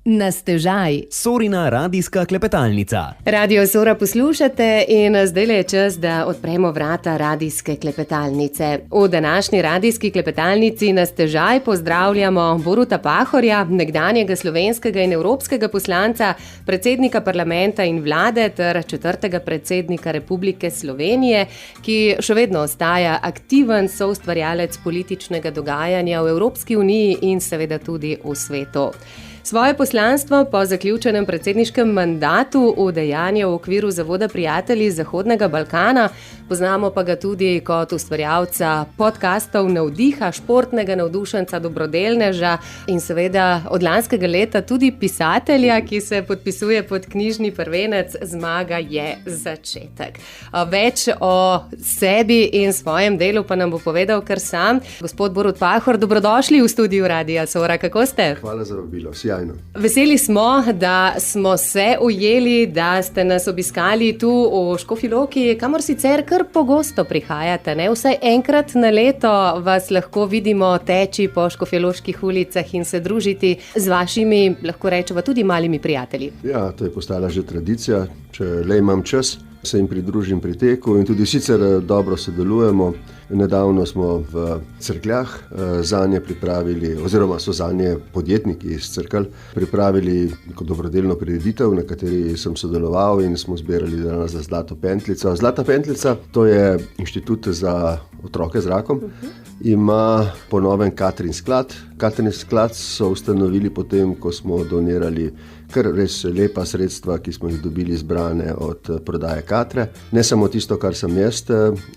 Na stežaj. Sorina radijska klepetalnica. Radio Sora poslušate in zdaj je čas, da odpremo vrata radijske klepetalnice. V današnji radijski klepetalnici na stežaj pozdravljamo Boruta Pahorja, nekdanjega slovenskega in evropskega poslanca, predsednika parlamenta in vlade ter 4. predsednika Republike Slovenije, ki še vedno ostaja aktiven soustvarjalec političnega dogajanja v Evropski uniji in seveda tudi v svetu. Svoje poslanstvo po zaključenem predsedniškem mandatu udejanja v okviru Zavoda prijatelji Zahodnega Balkana, poznamo pa ga tudi kot ustvarjalca podkastov Navdiha, športnega navdušenca, dobrodelneža in seveda od lanskega leta tudi pisatelja, ki se podpisuje pod knjižni prvenec Zmaga je začetek. Več o sebi in svojem delu pa nam bo povedal kar sam. Gospod Borut Pahor, dobrodošli v studiu Radia Sora, kako ste? Hvala za vabilo. Veseli smo, da smo se ujeli, da ste nas obiskali tu v Škofji Loki, kamor sicer kar pogosto prihajate, ne? Vsaj enkrat na leto vas lahko vidimo teči po škofjeloških ulicah in se družiti z vašimi, lahko rečemo, tudi malimi prijatelji. Ja, to je postala že tradicija. Če le imam čas, se jim pridružim pri teku in tudi sicer dobro sodelujemo. Nedavno smo v Cerkljah zanje pripravili, oziroma so zanje podjetniki iz Cerkelj pripravili neko dobrodelno prireditev, na kateri sem sodeloval in smo zbirali denar za Zlato pentljico. Zlata pentljica, to je inštitut za otroke z rakom, ima po novem Katrin sklad. Katrin sklad so ustanovili potem, ko smo donirali kar res lepa sredstva, ki smo jih dobili zbrane od prodaje Katre. Ne samo tisto, kar sem jaz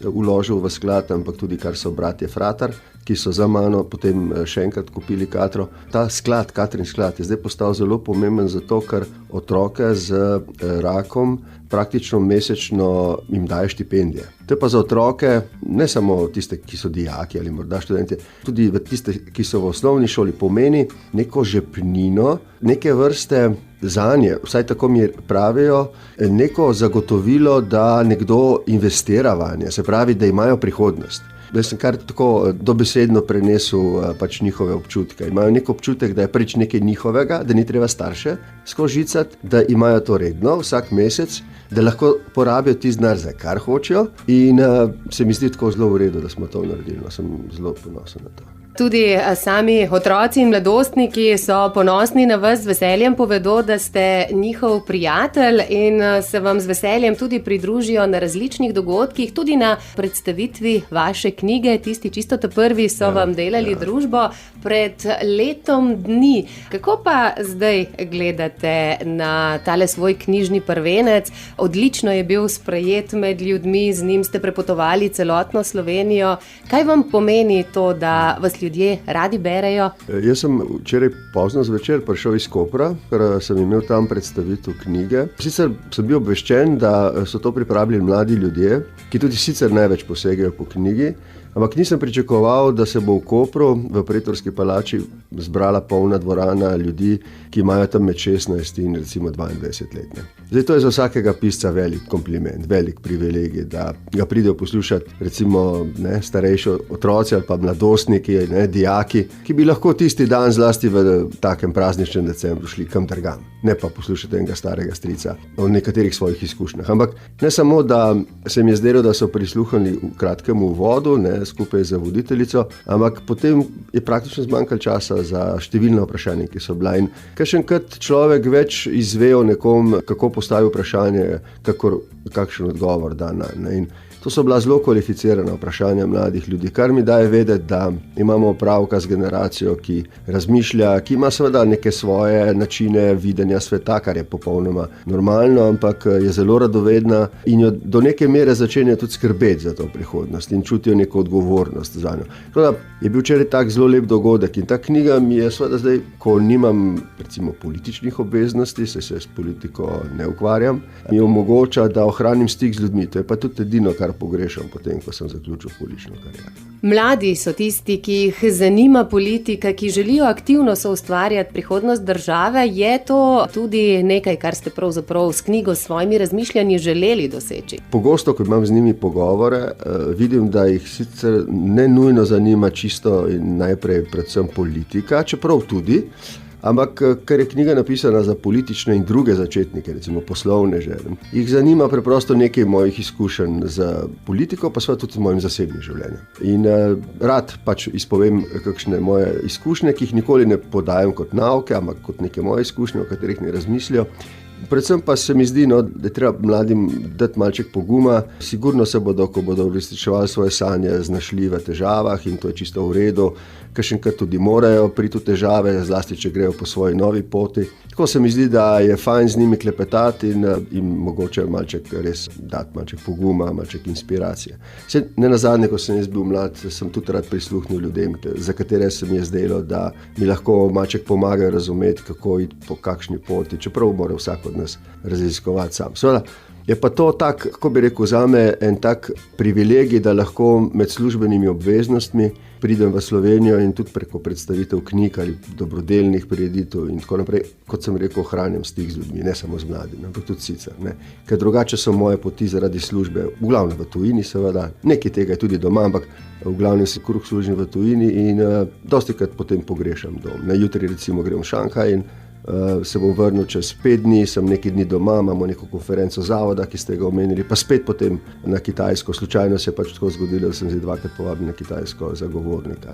vložil v sklad, ampak tudi kar so bratje Fratar, ki so za mano potem še enkrat kupili Katro. Ta sklad, Katrin sklad, je zdaj postal zelo pomemben zato, ker otroke z rakom praktično mesečno jim daje štipendije. To je pa za otroke, ne samo tiste, ki so dijaki ali morda študenti, tudi tiste, ki so v osnovni šoli, pomeni neko žepnino, neke vrste zanje, vsaj tako mi pravijo, neko zagotovilo, da nekdo investira vanje, se pravi, da imajo prihodnost. Da sem kar tako dobesedno prenesel pač njihove občutke. Imajo nek občutek, da je prič nekaj njihovega, da ni treba starše skozi žicati, da imajo to redno vsak mesec, da lahko porabijo tisti denar za kar hočejo in se mi zdi tako zelo v redu, da smo to naredili. Sem zelo ponosen na to. Tudi sami otroci in mladostniki so ponosni na vas, z veseljem povedo, da ste njihov prijatelj in se vam z veseljem tudi pridružijo na različnih dogodkih, tudi na predstavitvi vaše knjige. Tisti čisto prvi so vam delali družbo pred letom dni. Kako pa zdaj gledate na tale svoj knjižni prvenec? Odlično je bil sprejet med ljudmi, z njim ste prepotovali celotno Slovenijo. Kaj vam pomeni to, da vas ljudje radi berejo? Jaz sem včeraj pozno zvečer prišel iz Kopra, ker sem imel tam predstavitev knjige. Sicer sem bil obveščen, da so to pripravili mladi ljudje, ki tudi sicer največ posegajo po knjigi, ampak nisem pričakoval, da se bo v Kopru, v Pretorski palači, zbrala polna dvorana ljudi, ki imajo tam med 16 in recimo 22 let. Zdaj, to je za vsakega pisca velik kompliment, velik privilegij, da ga pridejo poslušati recimo starejši otroci ali pa mladostniki, dijaki, ki bi lahko tisti dan zlasti v takem prazničnem decembru šli kam drugam, ne pa poslušati enega starega strica o nekaterih svojih izkušnjah. Ampak ne samo, da se mi je zdelo, da so prisluhnili v kratkem uvodu, skupaj z voditeljico, ampak potem je praktično zmanjkalo časa za številna vprašanja, ki so bila. In kakšenkrat človek več izve o nekom, kako postavi vprašanje, kakšen odgovor da na. In to so bila zelo kvalificirana vprašanja mladih ljudi, kar mi daje vedeti, da imamo opravka z generacijo, ki razmišlja, ki ima seveda neke svoje načine videnja sveta, kar je popolnoma normalno, ampak je zelo radovedna in jo do neke mere začenja tudi skrbeti za to prihodnost in čutijo neko odgovornost za njo. Tako da je bil včeraj tak zelo lep dogodek in ta knjiga mi je seveda zdaj, ko nimam recimo političnih obveznosti, se s politiko ne ukvarjam, mi omogoča, da ohranim stik z ljudmi. To je pa tudi edino, kar pogrešam potem, ko sem zaključil politično kariero. Mladi so tisti, ki jih zanima politika, ki želijo aktivno soustvarjati prihodnost države. Je to tudi nekaj, kar ste pravzaprav s knjigo, s svojimi razmišljanji želeli doseči? Pogosto, ko imam z njimi pogovore, vidim, da jih sicer ne nujno zanima čisto in najprej predvsem politika, čeprav tudi, Ampak, ker je knjiga napisana za politične in druge začetnike, recimo poslovneže, jih zanima preprosto nekaj mojih izkušenj z politiko, pa seveda tudi z mojim zasebnim življenjem. In rad pač izpovem kakšne moje izkušnje, ki jih nikoli ne podajam kot nauke, ampak kot neke moje izkušnje, o katerih ne razmislijo. Predvsem pa se mi zdi, da je treba mladim dati malček poguma. Sigurno se bodo, ko bodo uresničevali svoje sanje, znašli v težavah in to je čisto v redu. Kakšenkrat tudi morajo priti v težave, zlasti če grejo po svoji novi poti. Tako se mi zdi, da je fajn z njimi klepetati in mogoče malček res dati malček poguma, malček inspiracije. Ne nazadnje, ko sem jaz bil mlad, sem tudi rad prisluhnil ljudem, za katere se mi je zdelo, da mi lahko malček pomagajo razumeti, kako iti po kakšni poti, čeprav mora vsak od nas raziskovati sam. Seveda, je pa to tak, kako bi rekel, zame en tak privilegij, da lahko med službenimi obveznostmi pridem v Slovenijo in tudi preko predstavitev knjig ali dobrodelnih prireditev in tako naprej, kot sem rekel, ohranjam stik z ljudmi, ne samo z mladimi, ampak tudi sicer. Ker drugače so moje poti zaradi službe, v glavnem v tujini seveda, nekaj tega je tudi doma, ampak v glavnem si kruh služim v tujini in dostikrat potem pogrešam dom. Jutri recimo grem v Šanghaj in se bom vrnil čez 5 dni, sem nekaj dni doma, imamo neko konferenco zavoda, ki ste ga omenili, pa spet potem na Kitajsko. Slučajno se je pač tako zgodilo, da sem zdaj 2krat povabil na Kitajsko za govornika.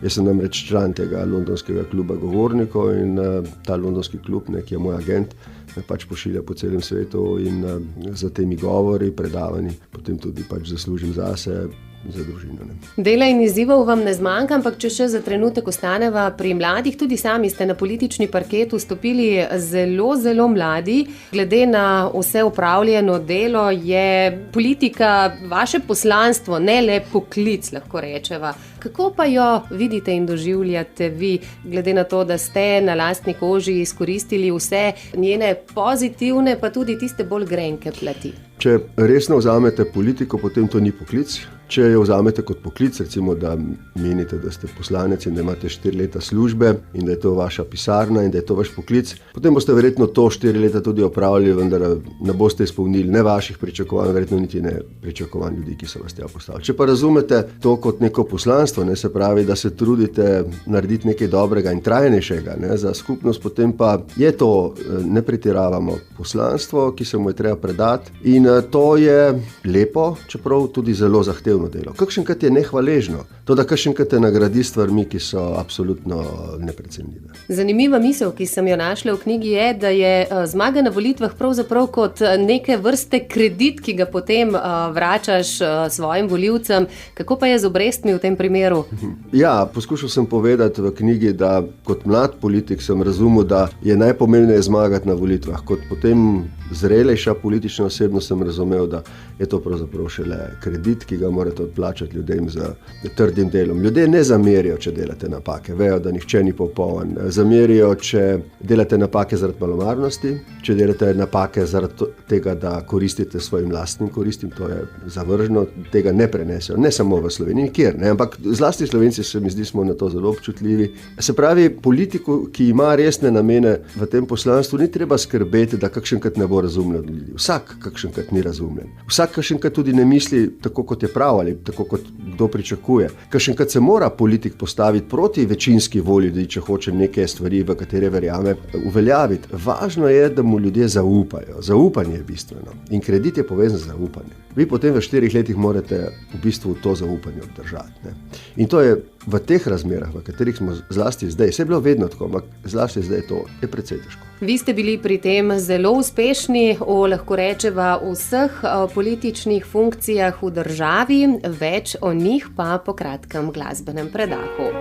Jaz sem namreč član tega londonskega kluba govornikov in ta londonski klub, ki je moj agent, me pač pošilja po celem svetu in za temi govori, predavanji, potem tudi pač zaslužim zase, za družino. Dela in izzivov vam ne zmanjka, ampak če še za trenutek ostaneva pri mladih, tudi sami ste na politični parket vstopili zelo, zelo mladi. Glede na vse opravljeno delo je politika vaše poslanstvo, ne le poklic, lahko rečeva. Kako pa jo vidite in doživljate vi, glede na to, da ste na lastni koži izkoristili vse njene pozitivne, pa tudi tiste bolj grenke plati? Če resno vzamete politiko, potem to ni poklic. Če jo vzamete kot poklic, recimo, da menite, da ste poslanec in da imate 4 leta službe in da je to vaša pisarna in da je to vaš poklic, potem boste verjetno to 4 leta tudi opravili, vendar ne boste izpolnili ne vaših pričakovanj, verjetno niti ne pričakovanj ljudi, ki so vas tja postavili. Če pa razumete to kot neko poslanstvo, se pravi, da se trudite narediti nekaj dobrega in trajnejšega za skupnost, potem pa je to, ne pretiravamo, poslanstvo, ki se mu je treba predati in to je lepo, čeprav tudi zelo zahtevno delo. Kakšenkrat je nehvaležno, to da kakšenkrat te nagradi stvarmi, ki so absolutno neprecenljive. Zanimiva misel, ki sem jo našla v knjigi, je, da je zmaga na volitvah pravzaprav kot neke vrste kredit, ki ga potem vračaš svojim volivcem. Kako pa je z obrestmi v tem primeru? Ja, poskušal sem povedati v knjigi, da kot mlad politik sem razumel, da je najpomembneje zmagati na volitvah. Kot potem zrelejša politična osebnost sem razumel, da je to pravzaprav šele kredit, ki ga morate odplačati ljudem z trdim delom. Ljudje ne zamerijo, če delate napake, vejo, da nihče ni popoln. Zamerijo, če delate napake zaradi malomarnosti, če delate napake zaradi tega, da koristite svojim lastnim koristim, to je zavržno, tega ne prenesejo, ne samo v Sloveniji, kjer, ampak zlasti Slovenci se mi zdi, smo na to zelo občutljivi. Se pravi, politiku, ki ima resne namene v tem poslanstvu, ni treba skrbeti, da kakšenkrat ne bo razumljen ljudi. Vsak kakšenkrat ni razumljen. Vsak kakšenkrat tudi ne misli tako, kot je prav ali tako, kot kdo pričakuje. Kakšenkrat se mora politik postaviti proti večinski volji ljudi, če hoče neke stvari, v katere verjame, uveljaviti. Važno je, da mu ljudje zaupajo. Zaupanje je bistveno. In kredit je povezan z zaupanjem. Vi potem v 4 letih morate v bistvu to zaupanje obdržati. In to je v teh razmerah, v katerih smo zlasti zdaj, se je bilo vedno tako, ampak zlasti zdaj to je precej težko. Vi ste bili pri tem zelo uspešni, lahko rečeva, vseh političnih funkcijah v državi, več o njih pa po kratkem glasbenem predahu.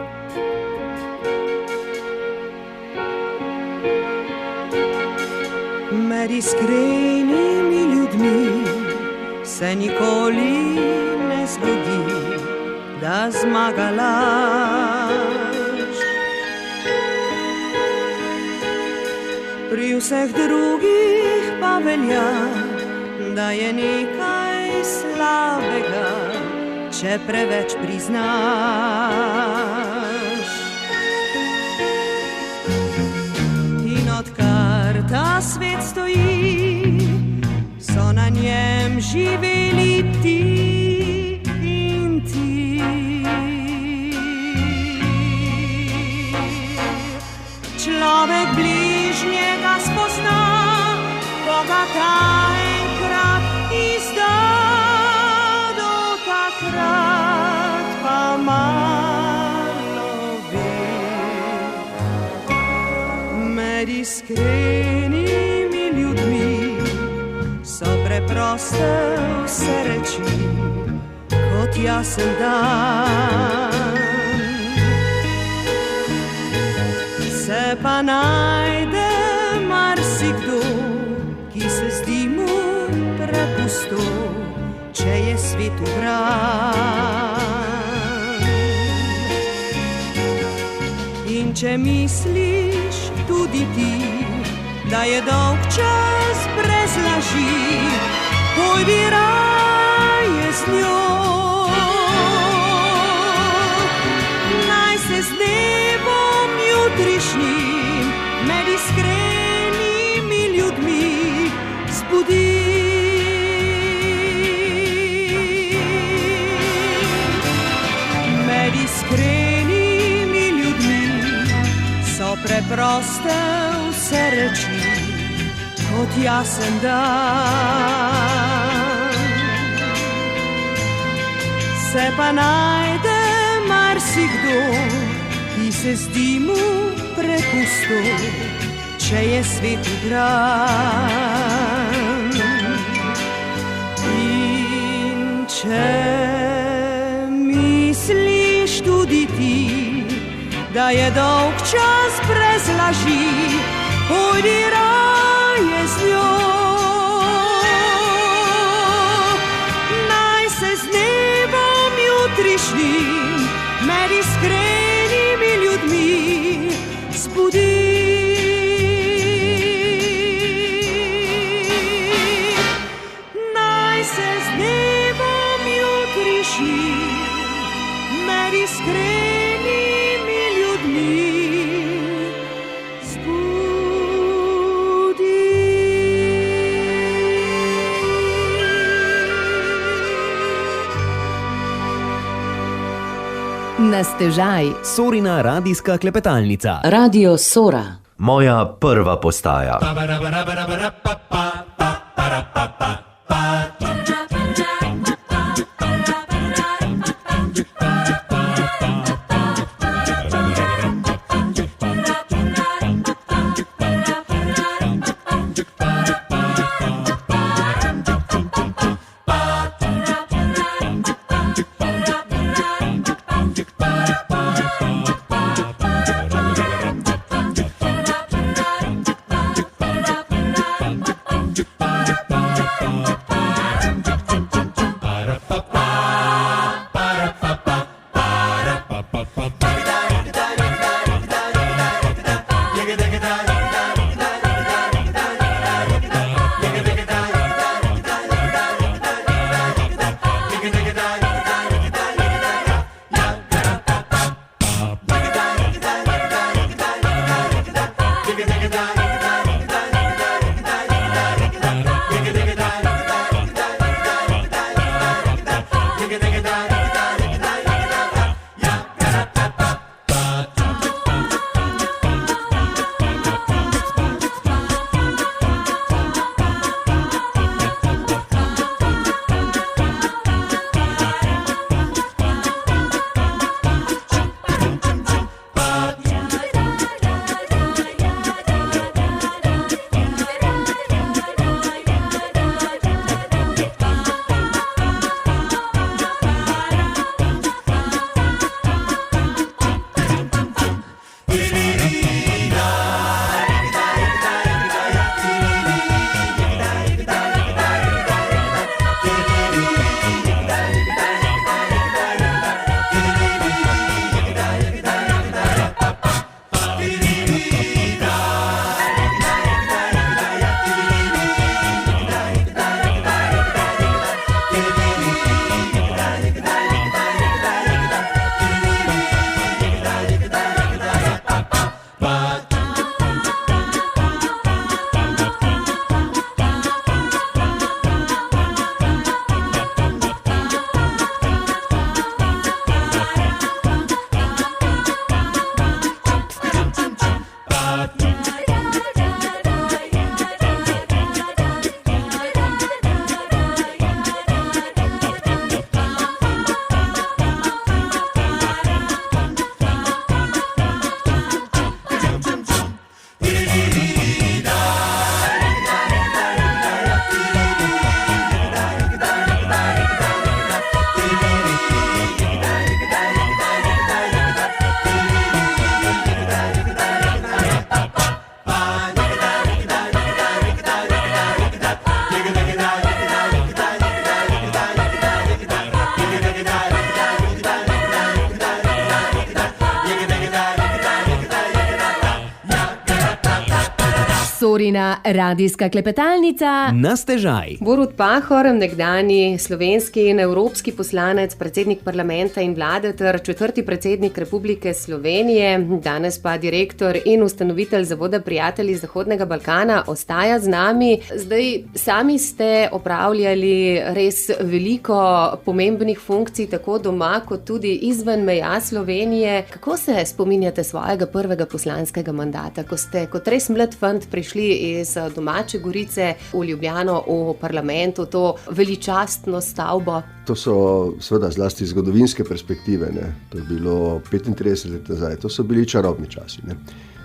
Med iskrenimi ljudmi se nikoli ne zgodi, da zmaga laž. Pri vseh drugih pa velja, da je nekaj slabega, če preveč priznaš. In odkar ta svet stoji, so na njem živeli ti in ti. Človek med iskrenimi ljudmi so preproste vse reči, kot jasen dan. Se pa najde marsikdo, ki se zdi mu prepusto, če je svet ubran. In če misliš tudi ti, da je dolg čas brez laži, pojdi raje z njo. Naj se z dnevom jutrišnjim med iskrenimi ljudmi zbudi. Med iskrenimi ljudmi so preproste vse reči, kot jasen dan. Se pa najde marsikdo, ki se zdi mu prepusto, če je svet ubran. In če misliš tudi ti, da je dolg čas brez laži, pojdi raje z njo. Naj se z dnevom jutrišnjim med iskrenimi ljudmi zbudi. Naj se z dnevom jutrišnjim med iskrenimi ljudmi Na stežaj. Sorina radijska klepetalnica. Radio Sora. Moja prva postaja. Sorina radijska klepetalnica. Na stežaj. Borut Pahor, nekdanji slovenski in evropski poslanec, predsednik parlamenta in vlade ter četrti predsednik Republike Slovenije, danes pa direktor in ustanovitelj Zavoda Prijatelji Zahodnega Balkana, ostaja z nami. Zdaj, sami ste opravljali res veliko pomembnih funkcij, tako doma, kot tudi izven meja Slovenije. Kako se spominjate svojega prvega poslanskega mandata, ko ste kot res mlad fant prišli iz domače Gorice v Ljubljano, v parlamentu, to veličastno stavbo? To so seveda zlasti zgodovinske perspektive, ne. To je bilo 35 let nazaj, to so bili čarobni časi, ne.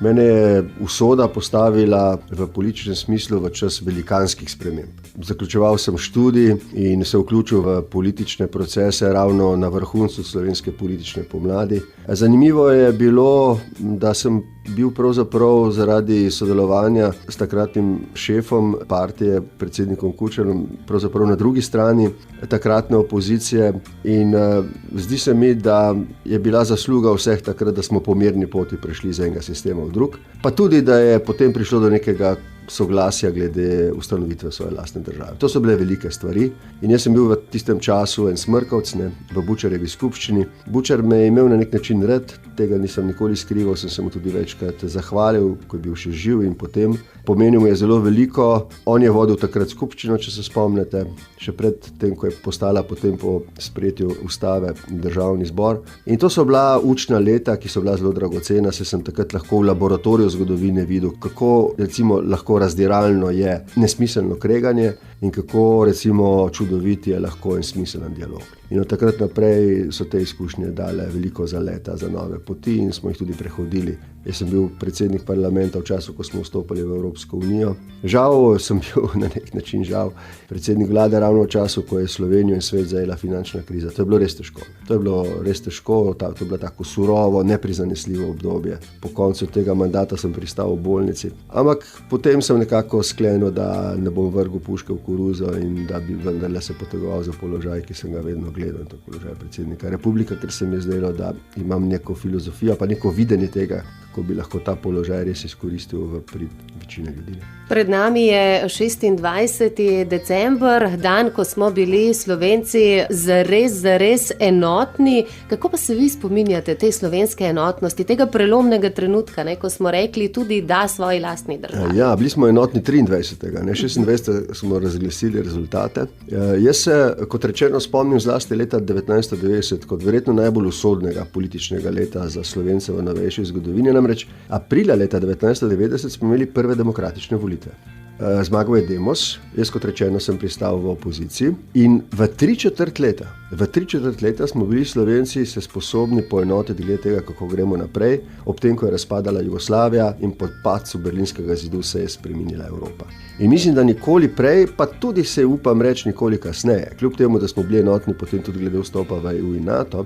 Mene je usoda postavila v političnem smislu v čas velikanskih sprememb. Zaključeval sem študij in se vključil v politične procese ravno na vrhuncu slovenske politične pomladi. Zanimivo je bilo, da sem bil pravzaprav zaradi sodelovanja s takratnim šefom partije, predsednikom Kučanom, pravzaprav na drugi strani takratne opozicije in zdi se mi, da je bila zasluga vseh takrat, da smo po mirni poti prešli iz enega sistema v drug, pa tudi, da je potem prišlo do nekega soglasja glede ustanovitve svoje lastne države. To so bile velike stvari in jaz sem bil v tistem času en smrkavc, ne, v Bučarjevi skupščini. Bučar me je imel na nek način rad, tega nisem nikoli skrival, sem se mu tudi večkrat zahvalil, ko je bil še živ in potem. Pomenil mu je zelo veliko, on je vodil takrat skupščino, če se spomnite, še pred tem, ko je postala potem po sprejetju ustave državni zbor. In to so bila učna leta, ki so bila zelo dragocena, saj sem takrat lahko v laboratoriju zgodovine videl, kako recimo lahko razdiralno je nesmiselno kreganje in kako recimo čudovit je lahko in smiselen dialog. In od takrat naprej so te izkušnje dale veliko zaleta za nove poti in smo jih tudi prehodili. Jaz sem bil predsednik parlamenta v času, ko smo vstopili v Evropsko unijo. Žal sem bil na nek način predsednik vlade ravno v času, ko je Slovenijo in svet zajela finančna kriza. To je bilo res težko. To je bilo tako surovo, neprizanesljivo obdobje. Po koncu tega mandata sem pristal v bolnici. Ampak potem sem nekako sklenil, da ne bom vrgel puške v koruzo in da bi vendarle se potegoval za položaj, ki sem ga vedno gledal, to položaj predsednika republike, ker se mi je zdelo, da imam neko filozofijo, pa neko videnje tega, kako bi lahko ta položaj res izkoristil v prid večine ljudi. Pred nami je 26. december, dan, ko smo bili Slovenci zares enotni. Kako pa se vi spominjate te slovenske enotnosti, tega prelomnega trenutka, ne, ko smo rekli tudi da svoji lastni državi? Ja, bili smo enotni 23. 26. smo razglasili rezultate. Jaz se, kot rečeno, spomnim zlasti leta 1990 kot verjetno najbolj usodnega političnega leta za Slovence v novejši zgodovini. Namreč aprila leta 1990 smo imeli prve demokratične volitve. Zmagal je Demos, jaz kot rečeno sem pristal v opoziciji in v 3/4 leta smo bili Slovenci se sposobni poenotiti glede tega, kako gremo naprej, ob tem, ko je razpadala Jugoslavija in po padcu Berlinskega zidu se je spremenila Evropa. In mislim, da nikoli prej, pa tudi se upam reči nikoli kasneje, kljub temu, da smo bili enotni potem tudi glede vstopa v EU in NATO,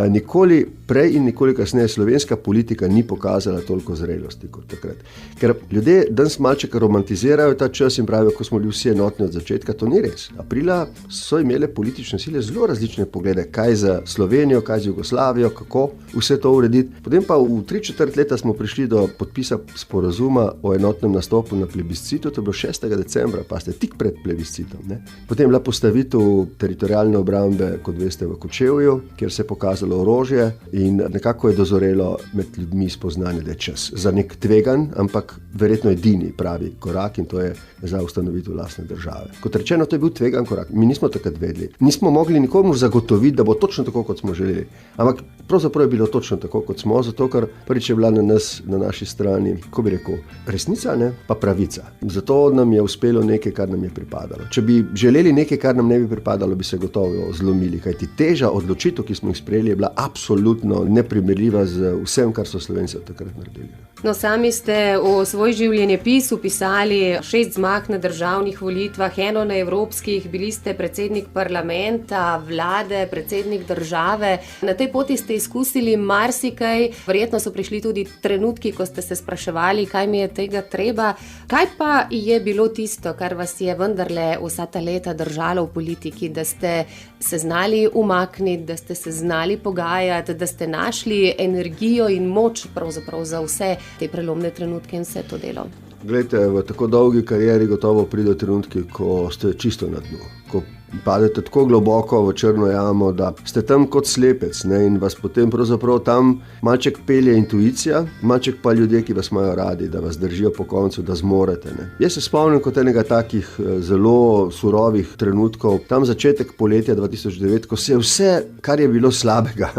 nikoli prej in nikoli kasneje slovenska politika ni pokazala toliko zrelosti kot takrat. Ker ljudje danes malček romantizirajo ta čas in pravijo, ko smo bili vsi enotni od začetka, to ni res. Aprila so imele politične sile zelo različne poglede, kaj za Slovenijo, kaj za Jugoslavijo, kako vse to urediti. Potem pa v 3/4 leta smo prišli do podpisa sporazuma o enotnem nastopu na plebiscitu, to je bilo 6. decembra, pa ste tik pred plebiscitom, ne. Potem je bila postavitev teritorialne obrambe, kot veste, v Kočevju, kjer se je pokazalo orožje in nekako je dozorelo med ljudmi spoznanje, da je čas za nek tvegan, ampak verjetno edini pravi korak in to je za ustanovitev lastne države. Kot rečeno, to je bil tvegan korak. Mi nismo takrat vedeli. Nismo mogli nikomu zagotoviti, da bo točno tako, kot smo želeli. Ampak pravzaprav je bilo točno tako, kot smo, zato ker prvič je bila na naši strani, ko bi rekel, resnica, ne, pa pravica. Zato nam je uspelo nekaj, kar nam je pripadalo. Če bi želeli nekaj, kar nam ne bi pripadalo, bi se gotovo zlomili, kajti teža odločitev, ki smo jih sprejeli, je bila absolutno neprimerljiva z vsem, kar so Slovenci takrat naredili. No, sami ste v svoj življenjepis vpisali 6 zmag na državnih volitvah, 1 na evropskih, bili ste predsednik parlamenta, vlade, predsednik države. Na tej poti ste izkusili marsikaj, verjetno so prišli tudi trenutki, ko ste se spraševali, kaj mi je tega treba. Kaj pa je bilo tisto, kar vas je vendarle vsa ta leta držalo v politiki, da ste se znali umakniti, da ste se znali pogajati, da ste našli energijo in moč pravzaprav za vse te prelomne trenutke in vse to delo? Glejte, v tako dolgi karieri gotovo pride trenutki, ko ste čisto na dnu, ko padete tako globoko v črno jamo, da ste tam kot slepec, ne, in vas potem pravzaprav tam malček pelje intuicija, malček pa ljudje, ki vas imajo radi, da vas držijo po koncu, da zmorete. Ne. Jaz se spomnim kot enega takih zelo surovih trenutkov, tam začetek poletja 2009, ko se je vse, kar je bilo slabega,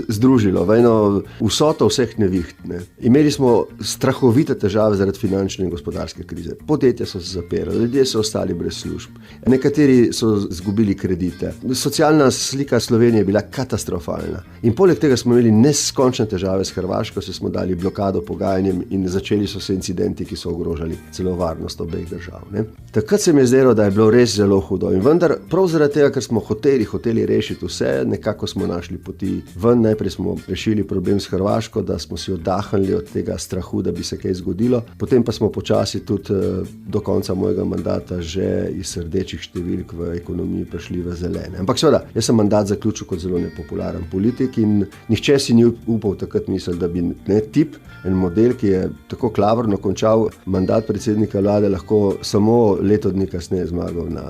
združilo v eno vsoto vseh neviht. Ne. Imeli smo strahovite težave zaradi finančne in gospodarske krize. Podjetja so se zapirali, ljudje so ostali brez služb. Nekateri so izgubili kredite. Socialna slika Slovenije je bila katastrofalna. In poleg tega smo imeli neskončne težave s Hrvaško, se smo dali blokado pogajanjem in začeli so se incidenti, ki so ogrožali celo varnost obeh držav. Ne. Takrat se mi je zdelo, da je bilo res zelo hudo. In vendar prav zaradi tega, ker smo hoteli rešiti vse, nekako smo našli poti ven. Najprej smo rešili problem s Hrvaško, da smo si oddahnili od tega strahu, da bi se kaj zgodilo. Potem pa smo počasi tudi do konca mojega mandata že iz rdečih številk v ekonomiji prišli v zelene. Ampak seveda, jaz sem mandat zaključil kot zelo nepopularen politik in nihče si ni upal takrat misliti, da bi tip, en model, ki je tako klavrno končal mandat predsednika vlade, lahko samo leto dni kasneje zmagal na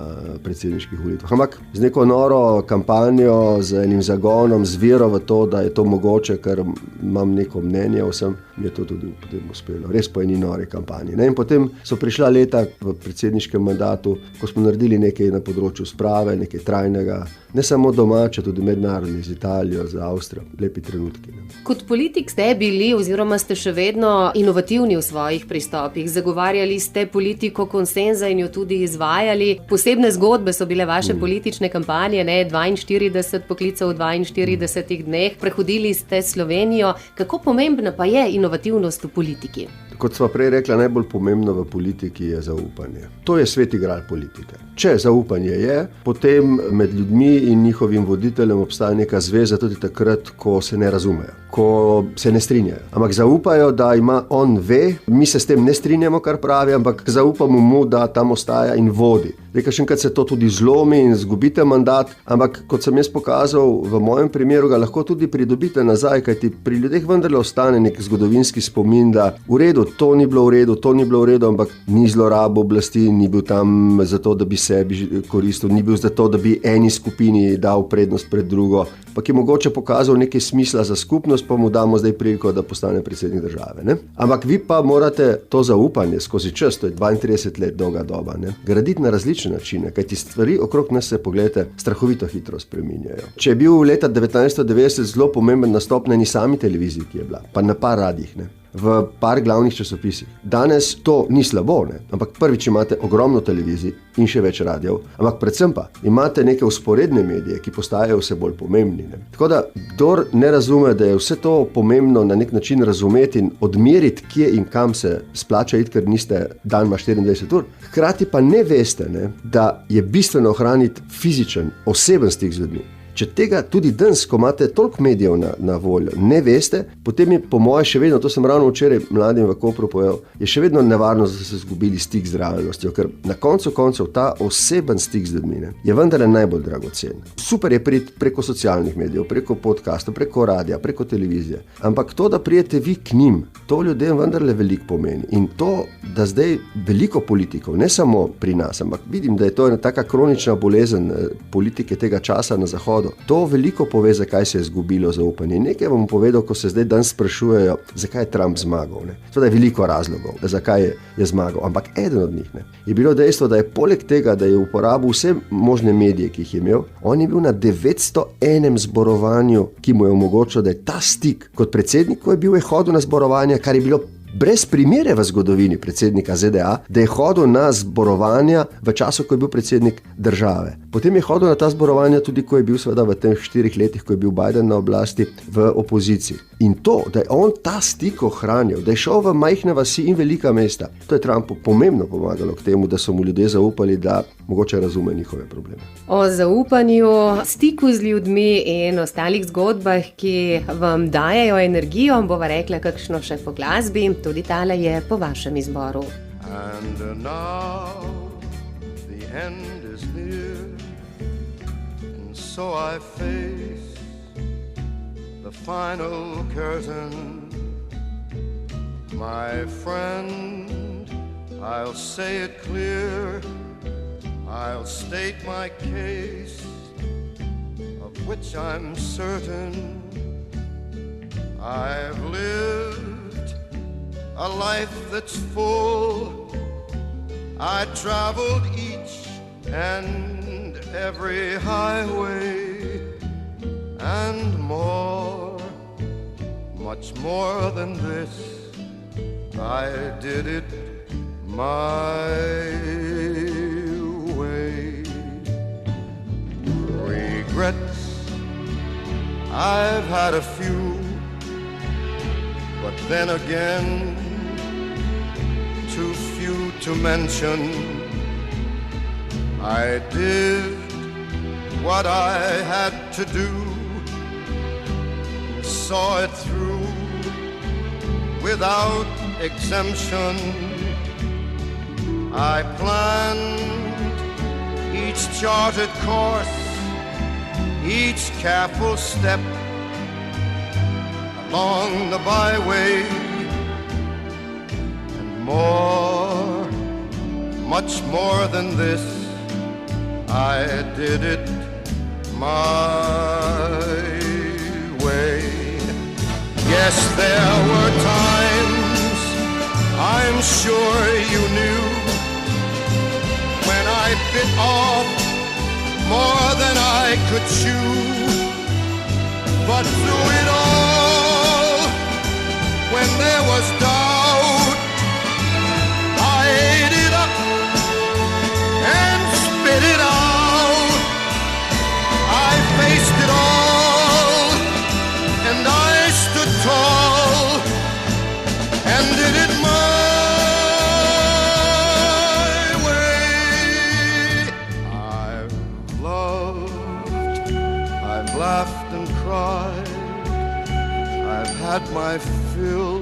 predsedniških volitvah. Ampak z neko noro kampanjo, z enim zagonom, z vero v to, da je to mogoče, ker imam neko mnenje o vsem, mi je to tudi potem uspelo. Res po eni nori kampanji. In potem so prišla leta v predsedniškem mandatu, ko smo naredili nekaj na področju sprave, nekaj trajnega, ne samo domače, tudi mednarodni, z Italijo, z Avstrijo, lepi trenutki. Kot politik ste bili oziroma ste še vedno inovativni v svojih pristopih. Zagovarjali ste politiko konsenza in jo tudi izvajali. Posebne zgodbe so bile vaše politične kampanje, 42 poklicev v 42 dneh. Prehodili ste Slovenijo. Kako pomembna pa je inovativnost v politiki? Kot sva prej rekla, najbolj pomembno v politiki je zaupanje. To je sveti gral politike. Če zaupanje je, potem med ljudmi in njihovim voditeljem obstaja neka zveza tudi takrat, ko se ne razumejo, ko se ne strinjajo. Ampak zaupajo, da on ve, mi se s tem ne strinjamo, kar pravi, ampak zaupamo mu, da tam ostaja in vodi. Kakšenkrat se to tudi zlomi in izgubite mandat, ampak kot sem jaz pokazal, v mojem primeru ga lahko tudi pridobite nazaj, kajti pri ljudeh vendarle ostane nek zgodovinski spomin, da v redu, to ni bilo v redu, ampak ni zlorabo oblasti, ni bil tam zato, da bi sebi koristil, ni bil zato, da bi eni skupini dal prednost pred drugo, pa je mogoče pokazal nekaj smisla za skupnost, pa mu damo zdaj priliko, da postane predsednik države. Ne? Ampak vi pa morate to zaupanje skozi čas, to je 32 let dolga doba, ne? Graditi na različne načine, kajti stvari okrog nas se, pogledajte, strahovito hitro spreminjajo. Če je bil leta 1990 zelo pomemben nastop na eni sami televiziji, ki je bila, pa na par radijih, ne? V par glavnih časopisih. Danes to ni slabo, ne? Ampak prvič imate ogromno televizij in še več radijev, ampak predvsem pa imate neke vzporedne medije, ki postajajo vse bolj pomembni. Ne? Tako da, kdor ne razume, da je vse to pomembno na nek način razumeti in odmeriti, kje in kam se splača iti, ker niste dan ima 24 ur, hkrati pa ne veste, ne, da je bistveno ohraniti fizičen, oseben stik z ljudmi. Če tega tudi danes, ko imate toliko medijev na voljo, ne veste, potem je po moje še vedno, to sem ravno včeraj mladim v Kopru povedal, je še vedno nevarno, da so izgubili stik z realnostjo, ker na koncu koncev ta oseben stik z ljudmi je vendarle najbolj dragocen. Super je priti preko socialnih medijev, preko podcastov, preko radija, preko televizije, ampak to, da prijete vi k njim, to ljudem vendarle veliko pomeni. In to, da zdaj veliko politikov, ne samo pri nas, ampak vidim, da je to ena taka kronična bolezen politike tega časa na Zahodu, to veliko pove, zakaj se je izgubilo zaupanje. Nekaj vam povedal, ko se zdaj danes sprašujejo, zakaj je Trump zmagal. Seveda je veliko razlogov, zakaj je zmagal, ampak eden od njih je bilo dejstvo, da je poleg tega, da je uporabil vse možne medije, ki jih je imel, on je bil na 901 zborovanju, ki mu je omogočil, da je ta stik kot predsednik, ko je hodil na zborovanja, kar je bilo brez primere v zgodovini predsednika ZDA, da je hodil na zborovanja v času, ko je bil predsednik države. Potem je hodil na ta zborovanja tudi, ko je bil seveda v teh 4 letih, ko je bil Biden na oblasti, v opoziciji. In to, da je on ta stik ohranil, da je šel v majhne vasi in velika mesta, to je Trumpu pomembno pomagalo k temu, da so mu ljudje zaupali, da mogoče razume njihove probleme. O zaupanju, stiku z ljudmi in ostalih zgodbah, ki vam dajejo energijo, bova rekla kakšno še po glasbi. Tudi tale je po vašem izboru. And now the end is near, and so I face the final curtain. My friend, I'll say it clear, I'll state my case, of which I'm certain. I've lived a life that's full. I traveled each and every highway and more, much more than this. I did it my way. Regrets, I've had a few, but then again, too few to mention. I did what I had to do, saw it through without exemption. I planned each charted course, each careful step along the byway, and more, much more than this, I did it my way. Yes, there were times, I'm sure you knew, when I bit off more than I could chew. But through it all, when there was doubt, I ate it up and spit it out. I faced it all, and I stood tall and did it my way. I've loved, I've laughed and cried, I've had my fill,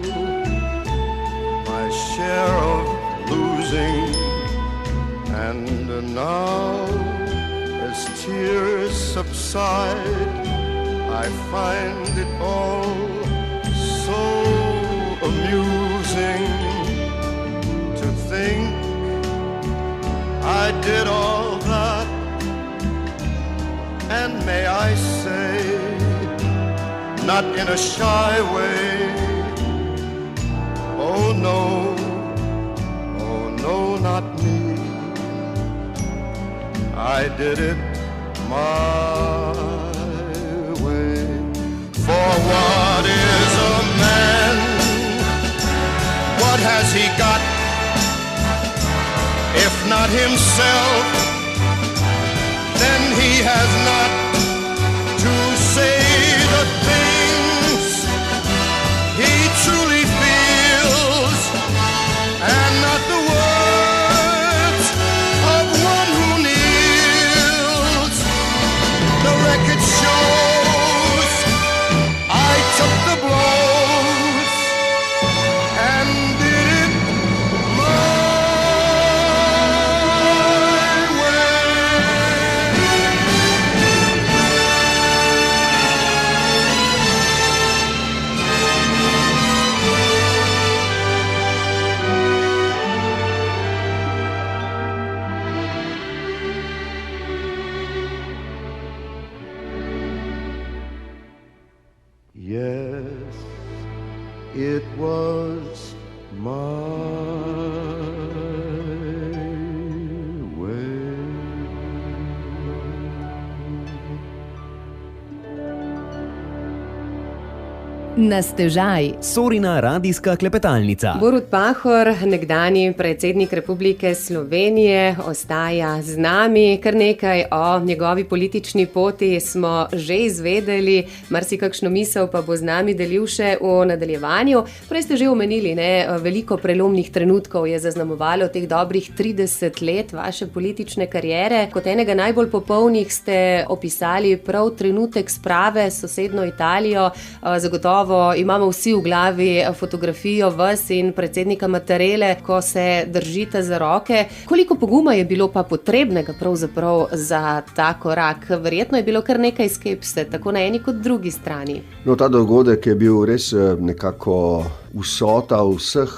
my share of losing, and now as tears subside, I find it all so amusing to think I did all that, and may I say, not in a shy way, oh no, not me. I did it my way. For what is a man? What has he got? If not himself, then he has not to say the things he truly feels, and not the words of one who kneels. The record shows I took the blows and did it my Yes, it was my way. Na stežaj. Sorina radijska klepetalnica. Borut Pahor, nekdanji predsednik Republike Slovenije, ostaja z nami. Kar nekaj o njegovi politični poti smo že izvedeli, marsikakšno misel pa bo z nami delil še v nadaljevanju. Prej ste že omenili, veliko prelomnih trenutkov je zaznamovalo teh dobrih 30 let vaše politične kariere. Kot enega najbolj popolnih ste opisali prav trenutek sprave s sosednjo Italijo. Zagotovo imamo vsi v glavi fotografijo vas in predsednika Mattarelle, ko se držite za roke. Koliko poguma je bilo pa potrebnega pravzaprav za ta korak? Verjetno je bilo kar nekaj skepse, tako na eni kot drugi strani. No, ta dogodek je bil res nekako vsota vseh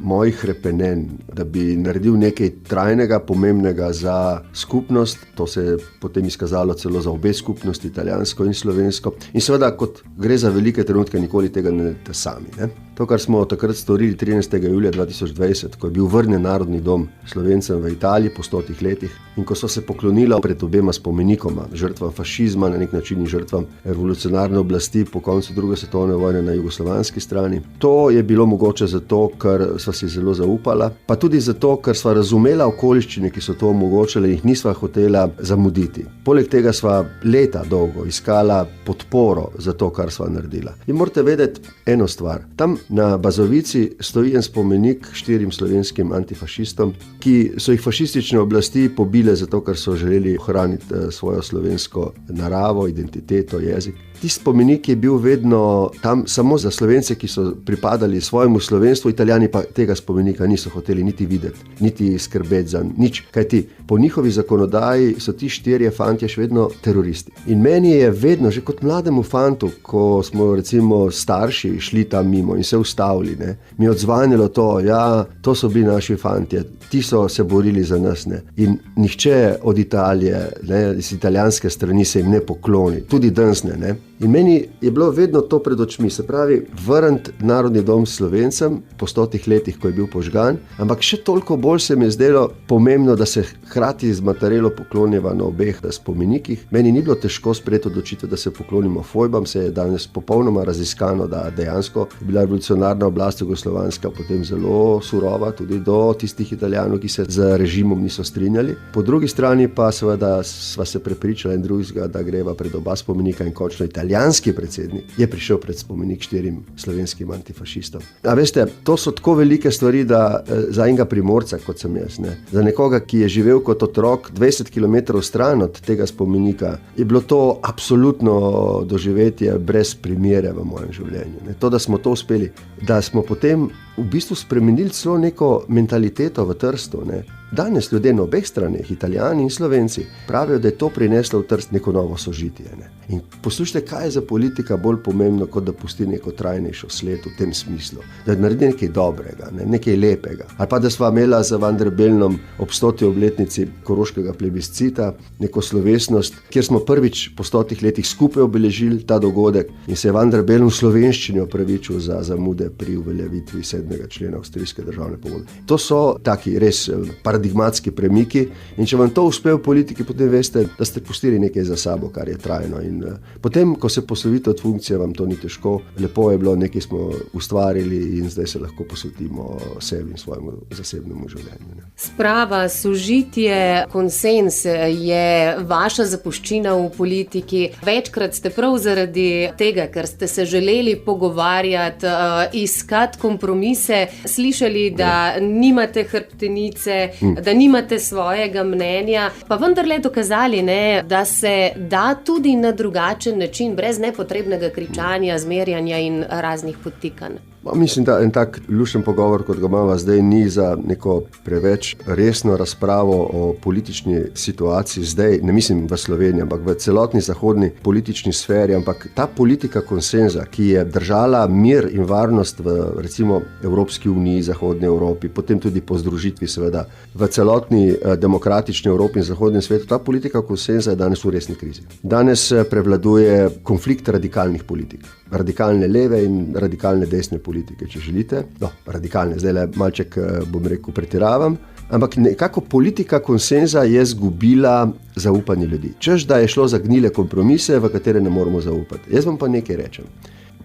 mojih hrepenenj, da bi naredil nekaj trajnega, pomembnega za skupnost. To se je potem izkazalo celo za obe skupnosti, italijansko in slovensko. In seveda, kot gre za velike trenutke, nikoli tega ne naredite sami, ne? To, kar smo takrat storili 13. julija 2020, ko je bil vrnjen Narodni dom Slovencem v Italiji po 100 letih in ko so se poklonila pred obema spomenikoma, žrtvam fašizma na nek način in žrtvam revolucionarne oblasti po koncu druge svetovne vojne na jugoslovanski strani. To je bilo mogoče zato, ker sva si zelo zaupala, pa tudi zato, ker sva razumela okoliščine, ki so to omogočile in jih nisva hotela zamuditi. Poleg tega sva leta dolgo iskala podporo za to, kar sva naredila. In morate vedeti eno stvar. Tam na Bazovici stoji en spomenik 4 slovenskim antifašistom, ki so jih fašistične oblasti pobile zato, ker so želeli ohraniti svojo slovensko naravo, identiteto, jezik. Tisti spomenik je bil vedno tam samo za Slovence, ki so pripadali svojemu slovenstvu, Italijani pa tega spomenika niso hoteli niti videti, niti skrbeti za nič. Kajti po njihovi zakonodaji so ti 4 fantje še vedno teroristi. In meni je vedno, že kot mlademu fantu, ko smo recimo starši šli tam mimo in se ustavili, ne, mi je odzvanjalo to, ja, to so bili naši fantje, ti so se borili za nas, ne. In nihče od Italije, ne, iz italijanske strani se jim ne pokloni, tudi danes ne. In meni je bilo vedno to pred očmi, se pravi, vrniti Narodni dom Slovencem po 100 letih, ko je bil požgan, ampak še toliko bolj se mi je zdelo pomembno, da se hkrati z Mattarello poklonjeva na obeh spomenikih. Meni ni bilo težko sprejeti odločitev, da se poklonimo fojbam, se je danes popolnoma raziskano, da dejansko je bila revolucionarna oblast jugoslovanska potem zelo surova tudi do tistih Italijanov, ki se z režimom niso strinjali. Po drugi strani pa seveda sva se prepričala in drugega, da greva pred oba spomenika in končno italijanski predsednik je prišel pred spomenik 4 slovenskim antifašistom. A veste, to so tako velike stvari, da za enega Primorca, kot sem jaz, ne, za nekoga, ki je živel kot otrok 20 km stran od tega spomenika, je bilo to absolutno doživetje brez primere v mojem življenju. Ne. To, da smo to uspeli, da smo potem v bistvu spremenili celo neko mentaliteto v Trstu. Ne. Danes ljudje na obeh straneh, Italijani in Slovenci, pravijo, da je to prineslo v Trst neko novo sožitje. Ne. In poslušajte, kaj je za politika bolj pomembno, kot da pusti neko trajnejšo sled v tem smislu. Da naredi nekaj dobrega, ne, nekaj lepega. Ali pa da sva imela za Van der Bellnom ob 100. obletnici koroškega plebiscita neko slovesnost, kjer smo prvič po 100 letih skupaj obeležili ta dogodek in se je Van der Bellen v slovenščini opravičil za zamude pri uveljavitvi 7. člena avstrijske državne pogodbe. To so taki res paradigmatski premiki in če vam to uspe v politiki, potem veste, da ste pustili nekaj za sabo, kar je trajno. In potem, ko se poslovite od funkcije, vam to ni težko. Lepo je bilo, nekaj smo ustvarili in zdaj se lahko posvetimo sebi in svojemu zasebnemu življenju. Ne. Sprava, sožitje, konsens je vaša zapuščina v politiki. Večkrat ste prav zaradi tega, ker ste se želeli pogovarjati, iskati kompromise, slišali, da nimate hrbtenice, da nimate svojega mnenja, pa vendarle dokazali, ne, da se da tudi na drugačen način, brez nepotrebnega kričanja, zmerjanja in raznih podtikanj. Mislim, da en tak lušen pogovor, kot ga imamo zdaj, ni za neko preveč resno razpravo o politični situaciji zdaj, ne mislim v Sloveniji, ampak v celotni zahodni politični sferi, ampak ta politika konsenza, ki je držala mir in varnost v recimo Evropski uniji, Zahodni Evropi, potem tudi po združitvi seveda v celotni demokratični Evropi in zahodnem svetu, ta politika konsenza je danes v resni krizi. Danes prevladuje konflikt radikalnih politik. Radikalne leve in radikalne desne politike, če želite. No, radikalne, zdaj le malček, bom rekel, pretiravam. Ampak nekako politika konsenza je zgubila zaupanje ljudi. Češ, da je šlo za gnile kompromise, v katere ne moramo zaupati. Jaz vam pa nekaj rečem.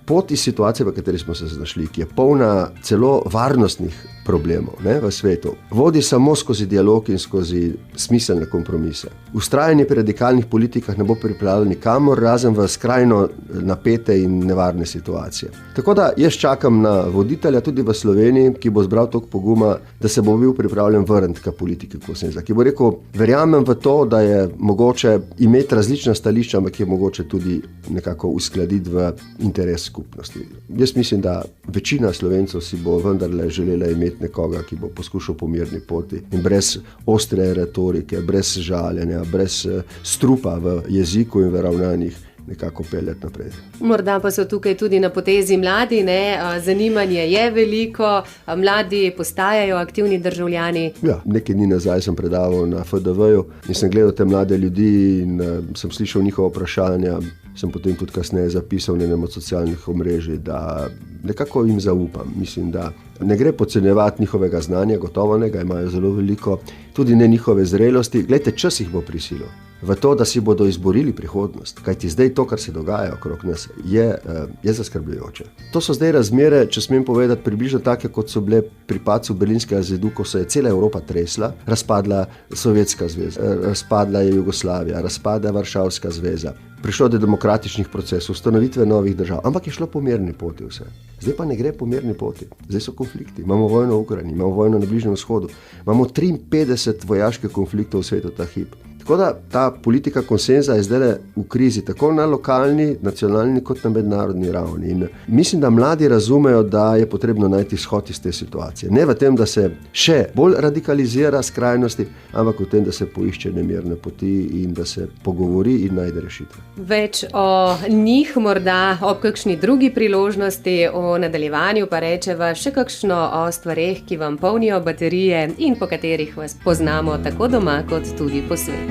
Pot iz situacije, v kateri smo se znašli, ki je polna celo varnostnih problemov, ne, v svetu, vodi samo skozi dialog in skozi smiselne kompromise. Vztrajanje pri radikalnih politikah ne bo pripeljalo nikamor, razen v skrajno napete in nevarne situacije. Tako da jaz čakam na voditelja tudi v Sloveniji, ki bo zbral toliko poguma, da se bo bil pripravljen vrniti k politiki konsenza, ki bo rekel, verjamem v to, da je mogoče imeti različna stališča, ampak je mogoče tudi nekako uskladiti v interes skupnosti. Jaz mislim, da večina Slovencev si bo vendarle želela imeti nekoga, ki bo poskušal po mirni poti in brez ostre retorike, brez žaljenja, brez strupa v jeziku in v ravnanjih nekako peljati naprej. Morda pa so tukaj tudi na potezi mladi, ne? Zanimanje je veliko, mladi postajajo aktivni državljani. Ja, nekaj dni nazaj sem predaval na FDV-ju in sem gledal te mlade ljudi in sem slišal njihova vprašanja. Sem potem tudi kasneje zapisal na enem od socialnih omrežij, da nekako jim zaupam. Mislim, da ne gre podcenjevati njihovega znanja, gotovo ne, ga imajo zelo veliko, tudi ne njihove zrelosti. Glejte, čas jih bo prisilil v to, da si bodo izborili prihodnost. Kajti zdaj to, kar se dogaja okrog nas, je zaskrbljujoče. To so zdaj razmere, če smem povedati, približno take, kot so bile pri padcu Berlinskega zidu, ko se je cela Evropa tresla, razpadla Sovjetska zveza, razpadla je Jugoslavija, razpadla Varšavska zveza. Prišlo do demokratičnih procesov, ustanovitve novih držav, ampak je šlo po mirni poti vse. Zdaj pa ne gre po mirni poti. Zdaj so konflikti. Imamo vojno v Ukrajini, imamo vojno na Bližnjem vzhodu, imamo 53 vojaških konfliktov v svetu ta hip. Tako da ta politika konsenza je zdaj v krizi, tako na lokalni, nacionalni kot na mednarodni ravni. In mislim, da mladi razumejo, da je potrebno najti izhod iz te situacije. Ne v tem, da se še bolj radikalizira skrajnosti, ampak v tem, da se poišče nemirne poti in da se pogovori in najde rešitve. Več o njih morda ob kakšni drugi priložnosti, o nadaljevanju pa rečeva še kakšno o stvareh, ki vam polnijo baterije in po katerih vas poznamo tako doma kot tudi po svetu.